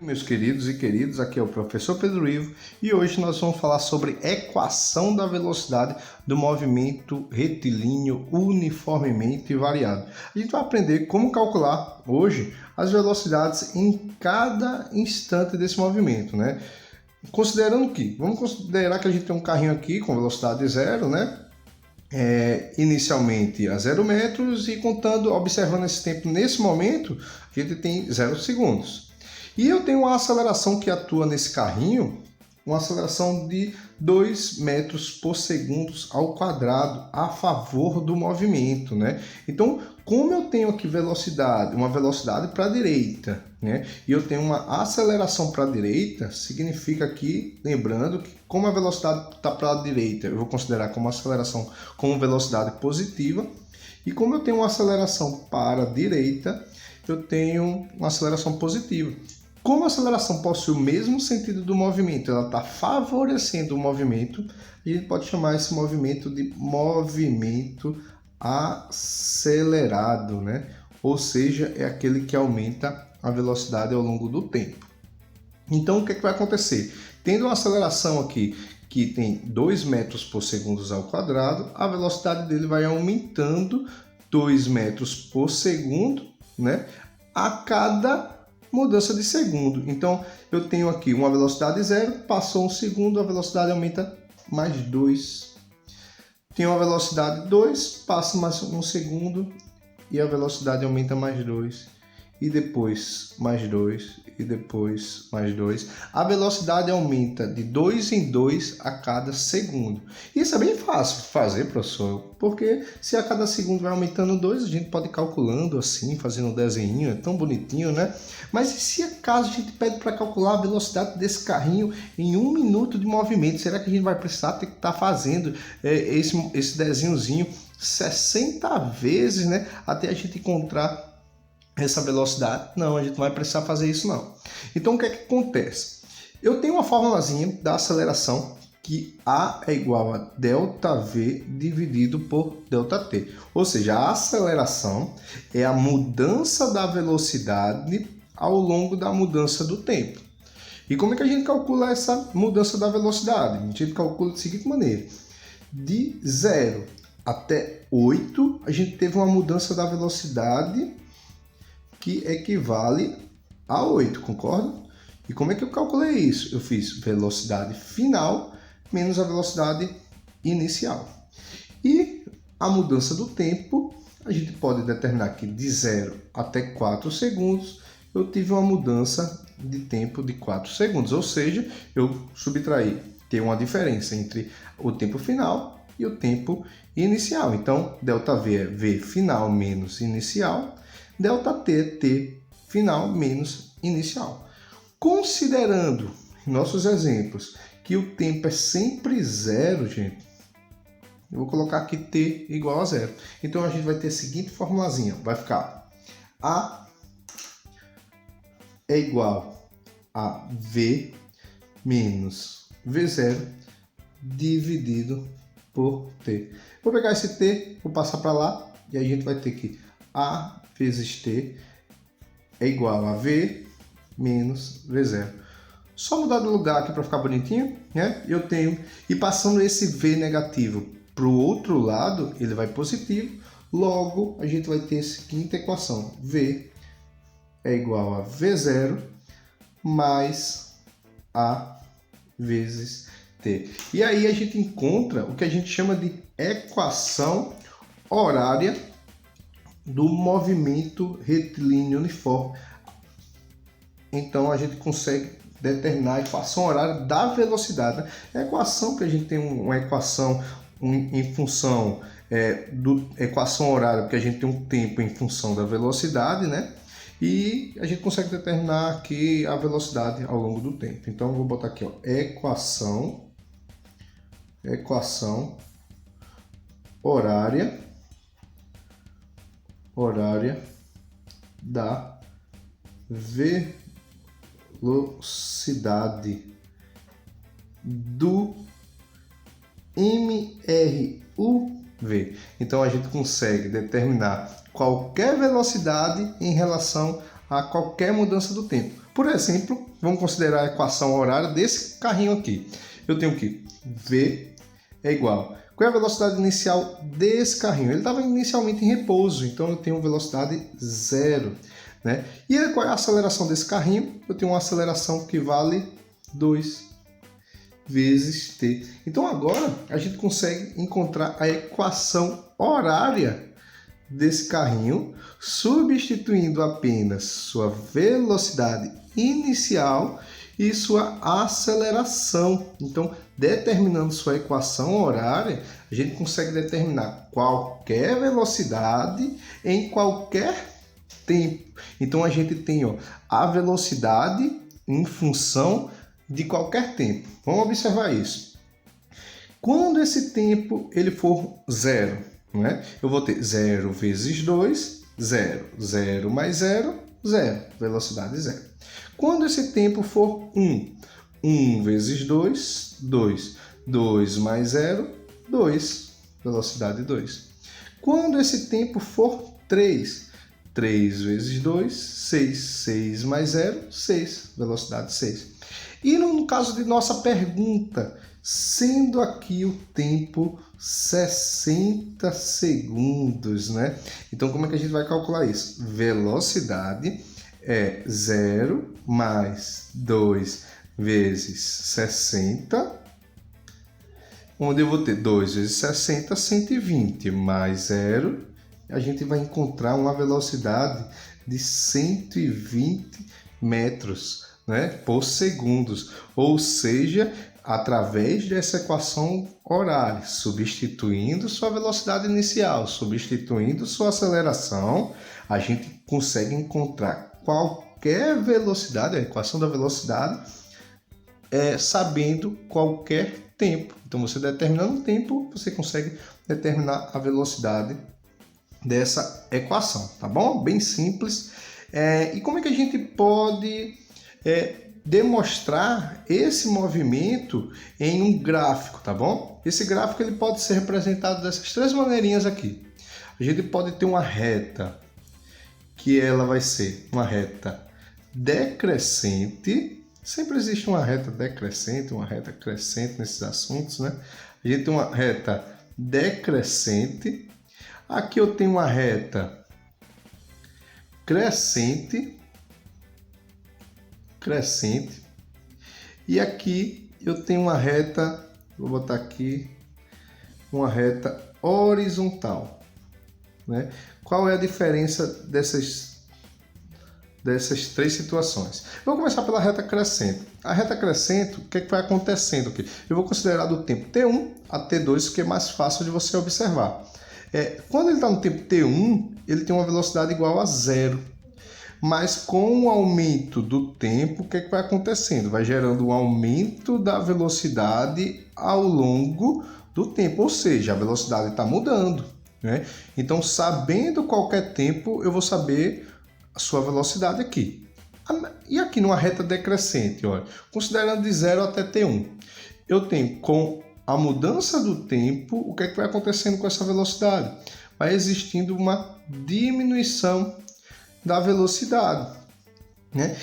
Meus queridos e queridas, aqui é o professor Pedro Ivo e hoje nós vamos falar sobre equação da velocidade do movimento retilíneo uniformemente variado. A gente vai aprender como calcular hoje as velocidades em cada instante desse movimento, né? Considerando que, vamos considerar que a gente tem um carrinho aqui com velocidade zero, né? Inicialmente a 0 metros e observando esse tempo nesse momento, a gente tem 0 segundos. E eu tenho uma aceleração que atua nesse carrinho, uma aceleração de 2 metros por segundo ao quadrado a favor do movimento, né? Então, como eu tenho aqui uma velocidade para a direita, né? E eu tenho uma aceleração para a direita, significa que, lembrando que como a velocidade está para a direita, eu vou considerar como aceleração como velocidade positiva. E como eu tenho uma aceleração para a direita, eu tenho uma aceleração positiva. Como a aceleração possui o mesmo sentido do movimento, ela está favorecendo o movimento, a gente pode chamar esse movimento de movimento acelerado, né? Ou seja, é aquele que aumenta a velocidade ao longo do tempo. Então, o que vai acontecer? Tendo uma aceleração aqui que tem 2 metros por segundo ao quadrado, a velocidade dele vai aumentando 2 metros por segundo, né? A cada mudança de segundo. Então, eu tenho aqui uma velocidade zero, passou um segundo, a velocidade aumenta mais 2. Tenho uma velocidade 2, passa mais um segundo e a velocidade aumenta mais 2. E depois mais 2, e depois mais 2. A velocidade aumenta de 2 em 2 a cada segundo. Isso é bem fácil de fazer, professor, porque se a cada segundo vai aumentando 2, a gente pode ir calculando assim, fazendo um desenho, é tão bonitinho, né? Mas e se acaso a gente pede para calcular a velocidade desse carrinho em 1 minuto de movimento? Será que a gente vai precisar ter que estar fazendo esse desenhozinho 60 vezes, né? Até a gente encontrar essa velocidade? Não, a gente não vai precisar fazer isso não. Então o que é que acontece? Eu tenho uma formulazinha da aceleração que A é igual a ΔV dividido por ΔT. Ou seja, a aceleração é a mudança da velocidade ao longo da mudança do tempo. E como é que a gente calcula essa mudança da velocidade? A gente calcula da seguinte maneira. De 0 até 8, a gente teve uma mudança da velocidade que equivale a 8, concorda? E como é que eu calculei isso? Eu fiz velocidade final menos a velocidade inicial. E a mudança do tempo, a gente pode determinar que de 0 até 4 segundos, eu tive uma mudança de tempo de 4 segundos. Ou seja, eu subtraí, tem uma diferença entre o tempo final e o tempo inicial. Então, ΔV é V final menos inicial, ΔT é T final menos inicial. Considerando nossos exemplos que o tempo é sempre zero, gente, eu vou colocar aqui T igual a zero. Então a gente vai ter a seguinte formulazinha, vai ficar A é igual a V menos V0 dividido por T. Vou pegar esse T, vou passar para lá e aí a gente vai ter que A vezes T é igual a V menos V0. Só mudar de lugar aqui para ficar bonitinho, né? Eu tenho, e passando esse V negativo para o outro lado, ele vai positivo, logo a gente vai ter a seguinte equação, V é igual a V0 mais A vezes T. E aí a gente encontra o que a gente chama de equação horária do movimento retilíneo uniforme. Então a gente consegue determinar a equação horária da velocidade, né? A equação que a gente tem uma equação em função equação horária, porque a gente tem um tempo em função da velocidade, né? E a gente consegue determinar aqui a velocidade ao longo do tempo. Então eu vou botar aqui, ó, equação horária da velocidade do MRUV. Então a gente consegue determinar qualquer velocidade em relação a qualquer mudança do tempo. Por exemplo, vamos considerar a equação horária desse carrinho aqui. Eu tenho que V é igual. Qual é a velocidade inicial desse carrinho? Ele estava inicialmente em repouso, então eu tenho velocidade 0. Né? E qual é a aceleração desse carrinho? Eu tenho uma aceleração que vale 2 vezes t. Então agora a gente consegue encontrar a equação horária desse carrinho, substituindo apenas sua velocidade inicial e sua aceleração. Então, determinando sua equação horária, a gente consegue determinar qualquer velocidade em qualquer tempo. Então, a gente tem a velocidade em função de qualquer tempo. Vamos observar isso. Quando esse tempo ele for 0, né? Eu vou ter 0 vezes 2, 0. 0 mais 0, 0. Velocidade 0. Quando esse tempo for 1, 1 vezes 2, 2. 2 mais 0, 2. Velocidade 2. Quando esse tempo for 3, 3 vezes 2, 6. 6 mais 0, 6. Velocidade 6. E no caso de nossa pergunta, sendo aqui o tempo 60 segundos, né? Então, como é que a gente vai calcular isso? Velocidade é 0 mais 2 vezes 60, onde eu vou ter 2 vezes 60, 120, mais 0, a gente vai encontrar uma velocidade de 120 metros, né, por segundos, ou seja, através dessa equação horária, substituindo sua velocidade inicial, substituindo sua aceleração, a gente consegue encontrar qualquer velocidade, a equação da velocidade, sabendo qualquer tempo. Então, você determinando o tempo, você consegue determinar a velocidade dessa equação, tá bom? Bem simples. E como é que a gente pode demonstrar esse movimento em um gráfico, tá bom? Esse gráfico ele pode ser representado dessas três maneirinhas aqui. A gente pode ter uma reta, que ela vai ser uma reta decrescente. Sempre existe uma reta decrescente, uma reta crescente nesses assuntos, né? A gente tem uma reta decrescente. Aqui eu tenho uma reta crescente. E aqui eu tenho uma reta, vou botar aqui, uma reta horizontal, né? Qual é a diferença dessas três situações? Vou começar pela reta crescente. A reta crescente, o que vai acontecendo aqui? Eu vou considerar do tempo T1 a T2, que é mais fácil de você observar. Quando ele está no tempo T1, ele tem uma velocidade igual a 0. Mas com o aumento do tempo, o que vai acontecendo? Vai gerando um aumento da velocidade ao longo do tempo, ou seja, a velocidade está mudando, né? Então, sabendo qualquer tempo, eu vou saber a sua velocidade aqui. E aqui numa reta decrescente, olha, considerando de 0 até T1, eu tenho com a mudança do tempo, o que vai acontecendo com essa velocidade? Vai existindo uma diminuição da velocidade, né?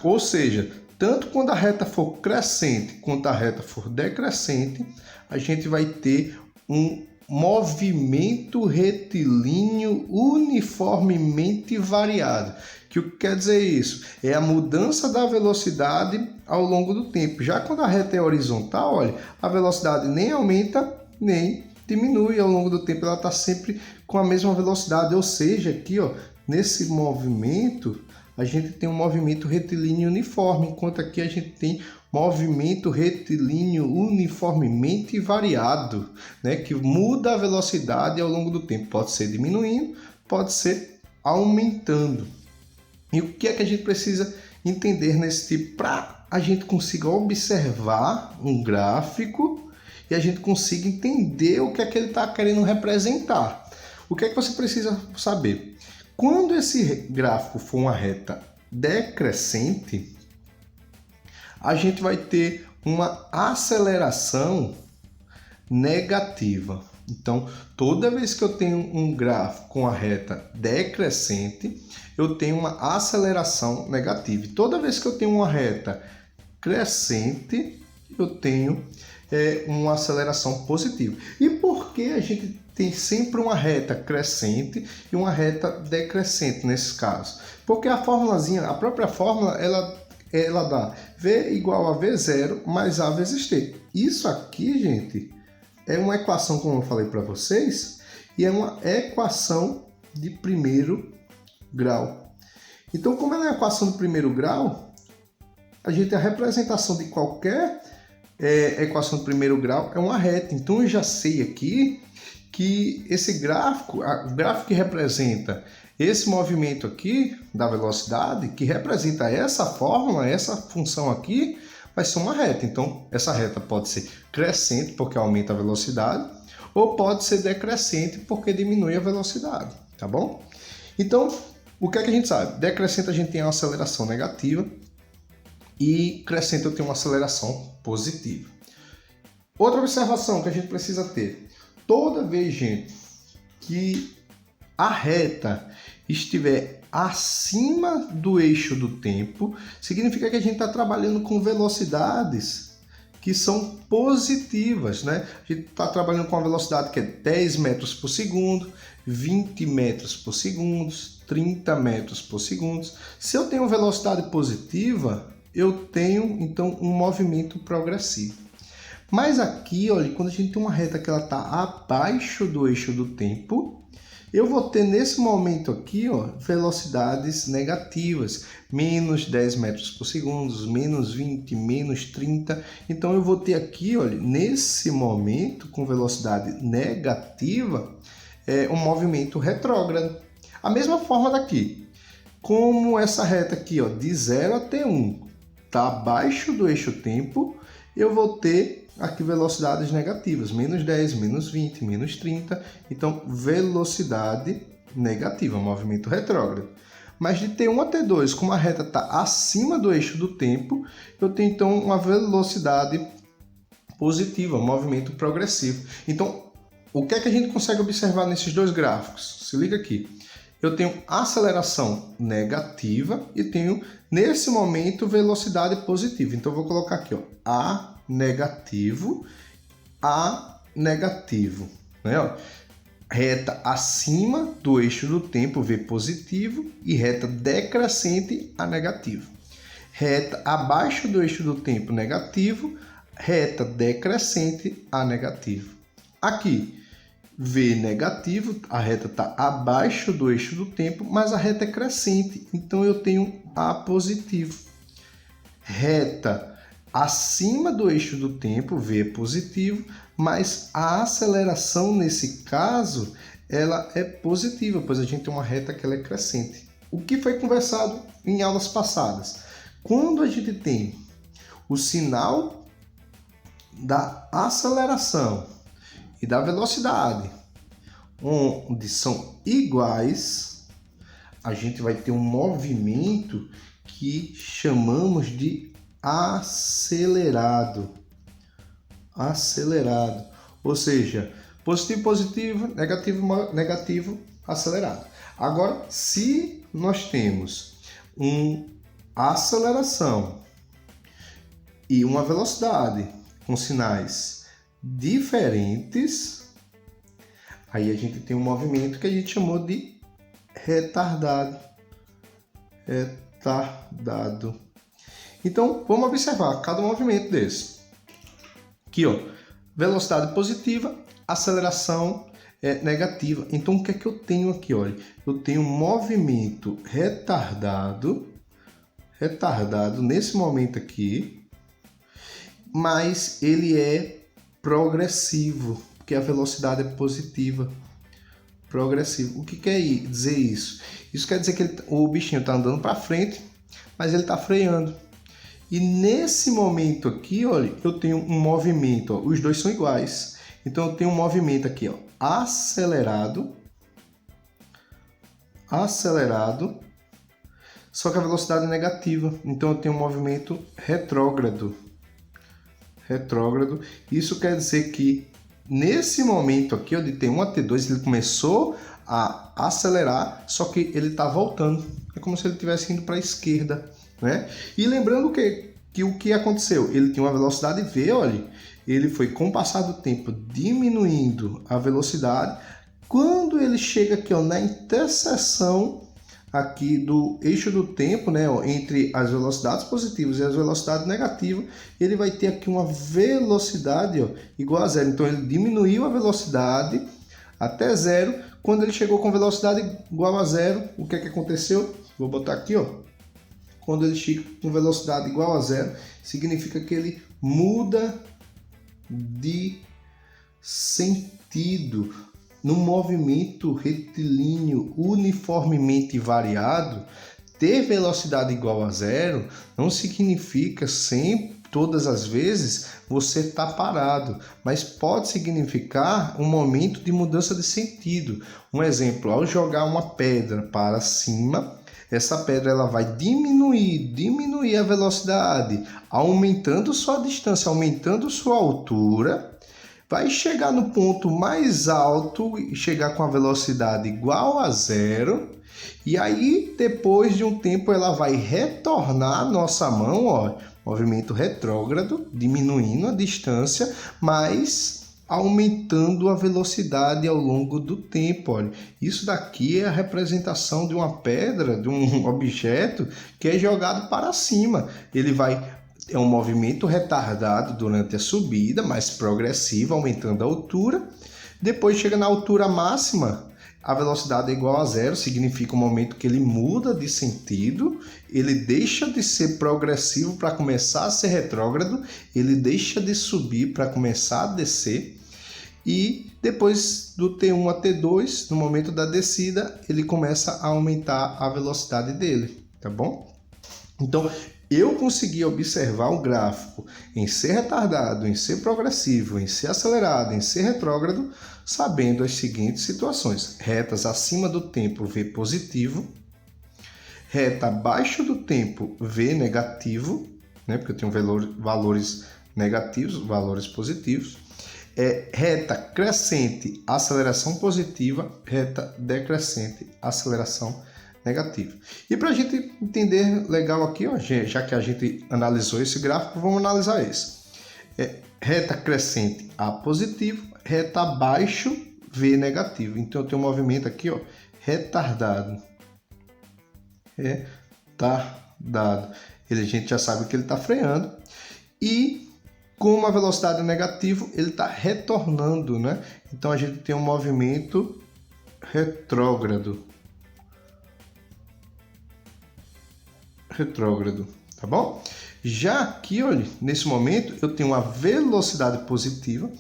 Ou seja, tanto quando a reta for crescente quanto a reta for decrescente, a gente vai ter um movimento retilíneo uniformemente variado. O que quer dizer isso? É a mudança da velocidade ao longo do tempo. Já quando a reta é horizontal, olha, a velocidade nem aumenta nem diminui ao longo do tempo, ela está sempre com a mesma velocidade, ou seja, aqui, ó, nesse movimento, a gente tem um movimento retilíneo uniforme, enquanto aqui a gente tem movimento retilíneo uniformemente variado, né? Que muda a velocidade ao longo do tempo. Pode ser diminuindo, pode ser aumentando. E o que é que a gente precisa entender nesse tipo para a gente consiga observar um gráfico e a gente consiga entender o que é que ele está querendo representar? O que é que você precisa saber? Quando esse gráfico for uma reta decrescente, a gente vai ter uma aceleração negativa. Então, toda vez que eu tenho um gráfico com a reta decrescente, eu tenho uma aceleração negativa. E toda vez que eu tenho uma reta crescente, eu tenho uma aceleração positiva. E por que a gente tem sempre uma reta crescente e uma reta decrescente nesses casos? Porque a formulazinha, a própria fórmula, ela dá V igual a V0 mais A vezes T. Isso aqui, gente, é uma equação, como eu falei para vocês, e é uma equação de primeiro grau. Então, como ela é uma equação de primeiro grau, a representação de qualquer equação de primeiro grau é uma reta. Então, eu já sei aqui que esse gráfico, o gráfico que representa esse movimento aqui da velocidade, que representa essa fórmula, essa função aqui, vai ser uma reta. Então, essa reta pode ser crescente, porque aumenta a velocidade, ou pode ser decrescente, porque diminui a velocidade, tá bom? Então, o que é que a gente sabe? Decrescente a gente tem uma aceleração negativa e crescente eu tenho uma aceleração positiva. Outra observação que a gente precisa ter. Toda vez, gente, que a reta estiver acima do eixo do tempo, significa que a gente está trabalhando com velocidades que são positivas, né? A gente está trabalhando com uma velocidade que é 10 metros por segundo, 20 metros por segundo, 30 metros por segundo. Se eu tenho velocidade positiva, eu tenho, então, um movimento progressivo. Mas aqui, olha, quando a gente tem uma reta que ela está abaixo do eixo do tempo, eu vou ter nesse momento aqui, ó, velocidades negativas, menos 10 metros por segundo, menos 20, menos 30. Então eu vou ter aqui, olha, nesse momento, com velocidade negativa, um movimento retrógrado. A mesma forma daqui. Como essa reta aqui, ó, de 0 até 1, está abaixo do eixo tempo, eu vou ter aqui velocidades negativas, menos 10, menos 20, menos 30. Então, velocidade negativa, movimento retrógrado. Mas de T1 a T2, como a reta está acima do eixo do tempo, eu tenho então uma velocidade positiva, movimento progressivo. Então, o que é que a gente consegue observar nesses dois gráficos? Se liga aqui. Eu tenho aceleração negativa e tenho, nesse momento, velocidade positiva. Então, eu vou colocar aqui, ó, A negativo, A negativo, né? Ó, reta acima do eixo do tempo, V positivo, e reta decrescente, A negativo. Reta abaixo do eixo do tempo, negativo, reta decrescente, A negativo. Aqui, V negativo, a reta está abaixo do eixo do tempo, mas a reta é crescente, então eu tenho A positivo. Reta acima do eixo do tempo, V positivo, mas a aceleração nesse caso, ela é positiva, pois a gente tem uma reta que ela é crescente. O que foi conversado em aulas passadas? Quando a gente tem o sinal da aceleração e da velocidade, onde são iguais, a gente vai ter um movimento que chamamos de acelerado. Acelerado. Ou seja, positivo, positivo, negativo, negativo, acelerado. Agora, se nós temos uma aceleração e uma velocidade com sinais diferentes, aí a gente tem um movimento que a gente chamou de retardado. Retardado. Então, vamos observar cada movimento desse. Aqui, ó, velocidade positiva, aceleração negativa. Então, o que é que eu tenho aqui? Olha, eu tenho um movimento retardado nesse momento aqui, mas ele é progressivo, porque a velocidade é positiva. Progressivo. O que quer dizer isso? Isso quer dizer que o bichinho está andando para frente, mas ele está freando. E nesse momento aqui, olha, eu tenho um movimento, ó, os dois são iguais. Então eu tenho um movimento aqui, ó, acelerado, só que a velocidade é negativa. Então eu tenho um movimento retrógrado. Isso quer dizer que nesse momento aqui, ó, de T1 a T2, ele começou a acelerar, só que ele está voltando. É como se ele estivesse indo para a esquerda, né? E lembrando que o que aconteceu? Ele tinha uma velocidade V, olha, ele foi com o passar do tempo diminuindo a velocidade. Quando ele chega aqui, ó, na interseção aqui do eixo do tempo, né, ó, entre as velocidades positivas e as velocidades negativas, ele vai ter aqui uma velocidade, ó, igual a zero. Então ele diminuiu a velocidade até zero. Quando ele chegou com velocidade igual a zero, o que é que aconteceu? Vou botar aqui, ó. Quando ele chega com velocidade igual a zero, significa que ele muda de sentido. No movimento retilíneo uniformemente variado, ter velocidade igual a zero não significa sempre, todas as vezes, você está parado, mas pode significar um momento de mudança de sentido. Um exemplo, ao jogar uma pedra para cima, essa pedra ela vai diminuir a velocidade, aumentando sua distância, aumentando sua altura. Vai chegar no ponto mais alto e chegar com a velocidade igual a zero. E aí, depois de um tempo, ela vai retornar a nossa mão, ó, movimento retrógrado, diminuindo a distância, mas aumentando a velocidade ao longo do tempo. Olha. Isso daqui é a representação de uma pedra, de um objeto que é jogado para cima. Ele vai... É um movimento retardado durante a subida, mais progressivo, aumentando a altura. Depois chega na altura máxima, a velocidade é igual a zero, significa um momento que ele muda de sentido, ele deixa de ser progressivo para começar a ser retrógrado, ele deixa de subir para começar a descer. E depois do T1 a T2, no momento da descida, ele começa a aumentar a velocidade dele, tá bom? Então, eu consegui observar o gráfico em ser retardado, em ser progressivo, em ser acelerado, em ser retrógrado, sabendo as seguintes situações. Retas acima do tempo V positivo, reta abaixo do tempo V negativo, né, porque eu tenho valores negativos, valores positivos. Reta crescente, aceleração positiva, reta decrescente, aceleração negativa. E para a gente entender legal aqui, ó, já que a gente analisou esse gráfico, vamos analisar esse. Reta crescente A positivo, reta abaixo V negativo. Então eu tenho um movimento aqui, ó, retardado. Retardado. A gente já sabe que ele está freando. E com uma velocidade negativa, ele está retornando, né? Então a gente tem um movimento retrógrado. Tá bom? Já aqui, olha, nesse momento eu tenho uma velocidade positiva,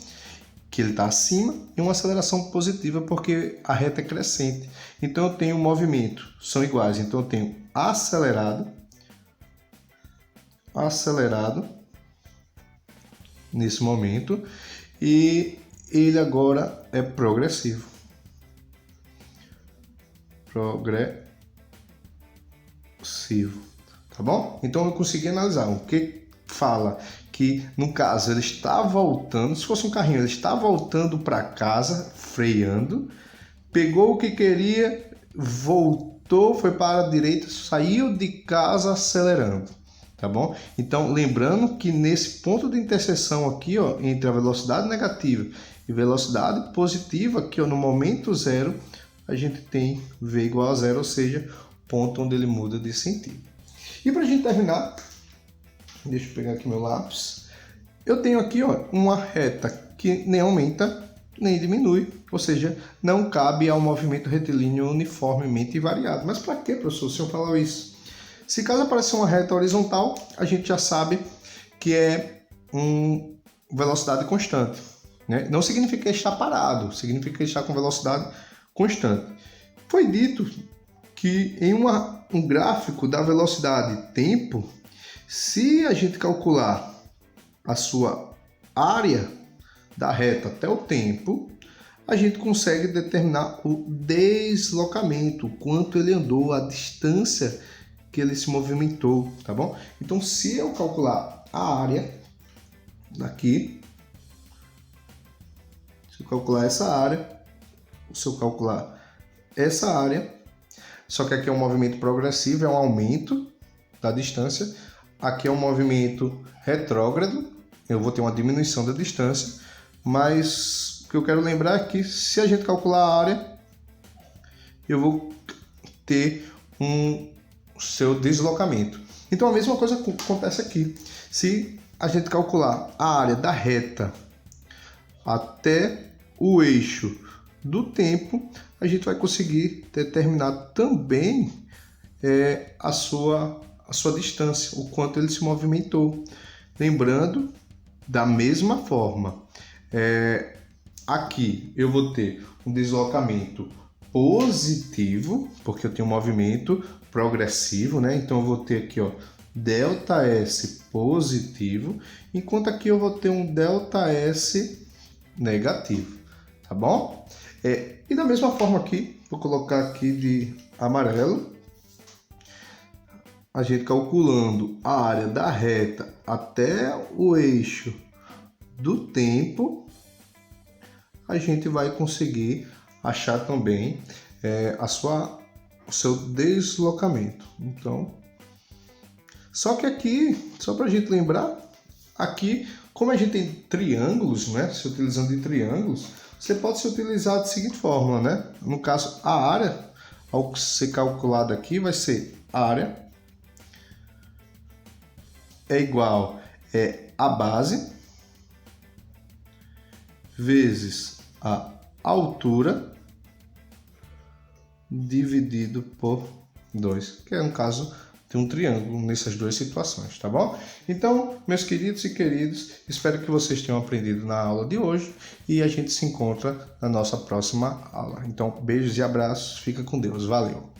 que ele está acima, e uma aceleração positiva, porque a reta é crescente. Então eu tenho um movimento, são iguais, então eu tenho acelerado, nesse momento, e ele agora é progressivo. Tá bom? Então eu consegui analisar o que fala que, no caso, ele está voltando, se fosse um carrinho, ele está voltando para casa, freando, pegou o que queria, voltou, foi para a direita, saiu de casa acelerando, tá bom? Então, lembrando que nesse ponto de interseção aqui, ó, entre a velocidade negativa e velocidade positiva, aqui, ó, no momento zero, a gente tem V igual a zero, ou seja, ponto onde ele muda de sentido. E para a gente terminar, deixa eu pegar aqui meu lápis, eu tenho aqui, ó, uma reta que nem aumenta nem diminui, ou seja, não cabe ao movimento retilíneo uniformemente variado. Mas para que, professor, o senhor falou isso? Se caso aparecer uma reta horizontal, a gente já sabe que é uma velocidade constante, né? Não significa estar parado, significa estar com velocidade constante. Foi dito que em um gráfico da velocidade tempo, se a gente calcular a sua área da reta até o tempo, a gente consegue determinar o deslocamento, o quanto ele andou, a distância que ele se movimentou, tá bom? Então, se eu calcular a área daqui, Se eu calcular essa área, se eu calcular essa área, só que aqui é um movimento progressivo, é um aumento da distância. Aqui é um movimento retrógrado, eu vou ter uma diminuição da distância, mas o que eu quero lembrar é que se a gente calcular a área, eu vou ter seu deslocamento. Então a mesma coisa acontece aqui. Se a gente calcular a área da reta até o eixo do tempo, a gente vai conseguir determinar também a sua distância, o quanto ele se movimentou. Lembrando, da mesma forma, aqui eu vou ter um deslocamento positivo, porque eu tenho um movimento progressivo, né? Então eu vou ter aqui, ó, ΔS positivo, enquanto aqui eu vou ter um ΔS negativo, tá bom? E da mesma forma aqui, vou colocar aqui de amarelo, a gente calculando a área da reta até o eixo do tempo, a gente vai conseguir achar também o seu deslocamento. Então, só que aqui, só para a gente lembrar, aqui, como a gente tem triângulos, né, se utilizando de triângulos, você pode se utilizar da seguinte fórmula, né? No caso, a área, ao ser calculada aqui, vai ser área é igual a base vezes a altura dividido por 2, que é no caso de um triângulo nessas duas situações, tá bom? Então, meus queridos e queridos, espero que vocês tenham aprendido na aula de hoje e a gente se encontra na nossa próxima aula. Então, beijos e abraços, fica com Deus, valeu!